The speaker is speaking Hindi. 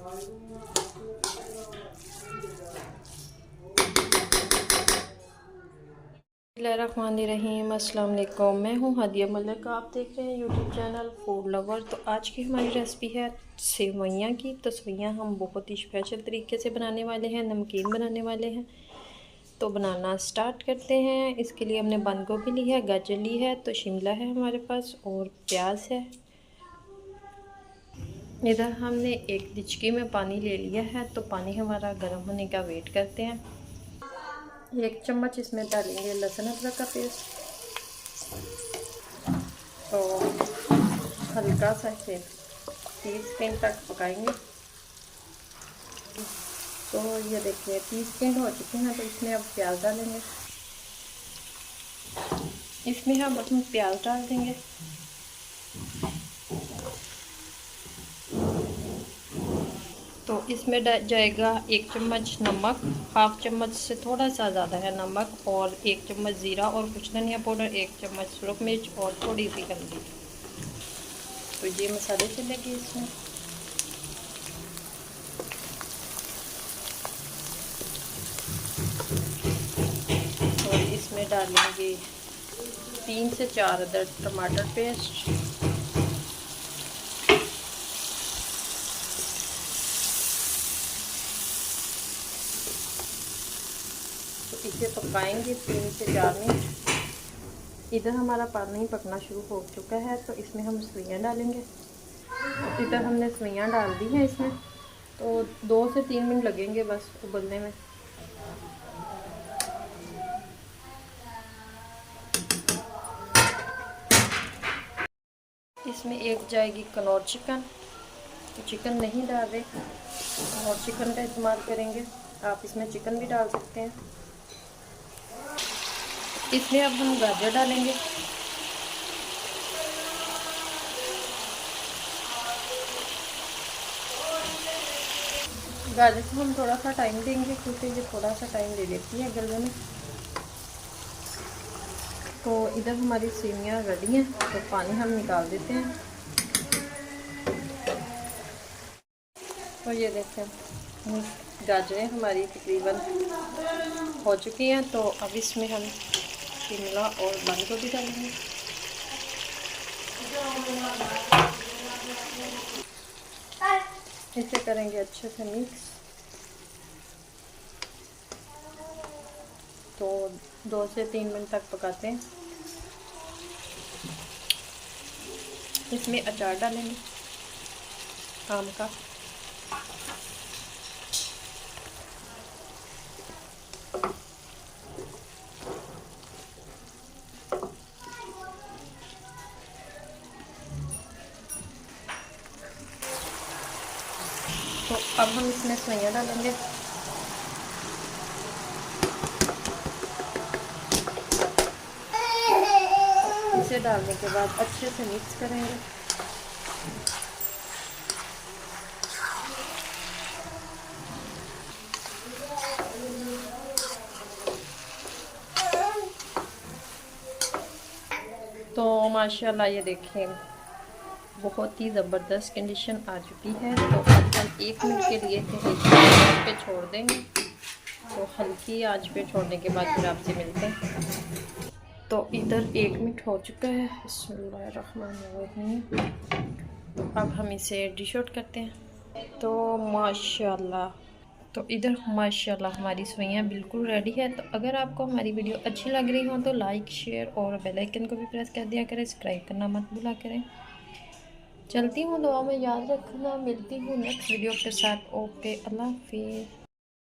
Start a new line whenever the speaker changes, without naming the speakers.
बिस्मिल्लाहिर्रहमानिर्रहीम। अस्सलाम वालेकुम। मैं हूँ हादिया मलिक, आप देख रहे हैं यूट्यूब चैनल फूड लवर। तो आज की हमारी रेसिपी है सेवइयाँ की। तो सेवइयाँ हम बहुत ही स्पेशल तरीके से बनाने वाले हैं, नमकीन बनाने वाले हैं। तो बनाना स्टार्ट करते हैं। इसके लिए हमने बंद गोभी ली है, गाजर ली है, तो शिमला है हमारे पास और प्याज है। इधर हमने एक डिचकी में पानी ले लिया है, तो पानी हमारा गर्म होने का वेट करते हैं। 1 चम्मच इसमें डालेंगे लहसुन अदरक का पेस्ट। तो हल्का सा इसे 30 सेकंड तक पकाएंगे। तो ये देखिए 30 सेकंड हो चुके हैं। तो इसमें अब प्याज डालेंगे। इसमें हम प्याज डाल देंगे। तो इसमें जाएगा 1 चम्मच नमक, हाफ चम्मच से थोड़ा सा ज़्यादा है नमक, और 1 चम्मच ज़ीरा और कुछ धनिया पाउडर, 1 चम्मच सुरख मिर्च और थोड़ी सी हल्दी। तो ये मसाले चलेंगे इसमें। और इसमें डालेंगे 3 से 4 अदर टमाटर पेस्ट। तो इसे पकाएंगे 3 से 4 मिनट। इधर हमारा पानी पकना शुरू हो चुका है, तो इसमें हम सवैयाँ डालेंगे। तो इधर हमने सवैयाँ डाल दी हैं इसमें। तो 2 से 3 मिनट लगेंगे बस उबलने में। इसमें एक जाएगी कनौर चिकन। तो चिकन नहीं डाल रहे और चिकन का इस्तेमाल करेंगे। आप इसमें चिकन भी डाल सकते हैं। इसमें अब हम गाजर डालेंगे। गाजर को हम थोड़ा सा टाइम देंगे, क्योंकि ये थोड़ा सा टाइम ले लेती है गलने में। तो इधर हमारी सेवइयाँ रेडी हैं, तो पानी हम निकाल देते हैं। तो ये देखें गाजरें हमारी तकरीबन हो चुकी हैं। तो अब इसमें हम शिमला और बंद गोभी डालेंगे। इसे करेंगे अच्छे से मिक्स। तो 2 से 3 मिनट तक पकाते हैं। इसमें अचार डालेंगे आम का। तो अब हम इसमें सेवइयाँ डालेंगे। इसे डालने के बाद अच्छे से मिक्स करेंगे। तो माशाल्लाह ये देखें बहुत ही ज़बरदस्त कंडीशन आ चुकी है। तो अब हम 1 मिनट के लिए हल्की आंच पे छोड़ देंगे। तो हल्की आंच पे छोड़ने के बाद फिर आपसे मिलते हैं। तो इधर 1 मिनट हो चुका है। बिस्मिल्लाहिर्रहमानिर्रहीम। तो अब हम इसे डिश आउट करते हैं। तो माशाल्लाह, तो इधर माशाल्लाह हमारी सेवइयाँ बिल्कुल रेडी है। तो अगर आपको हमारी वीडियो अच्छी लग रही हो तो लाइक, शेयर और बेल आइकन को भी प्रेस कर दिया करें। सब्सक्राइब करना मत भूला करें। चलती हूँ, दुआ में याद रखना। मिलती हूँ नेक्स्ट वीडियो के साथ। ओके, अल्लाह हाफिज़।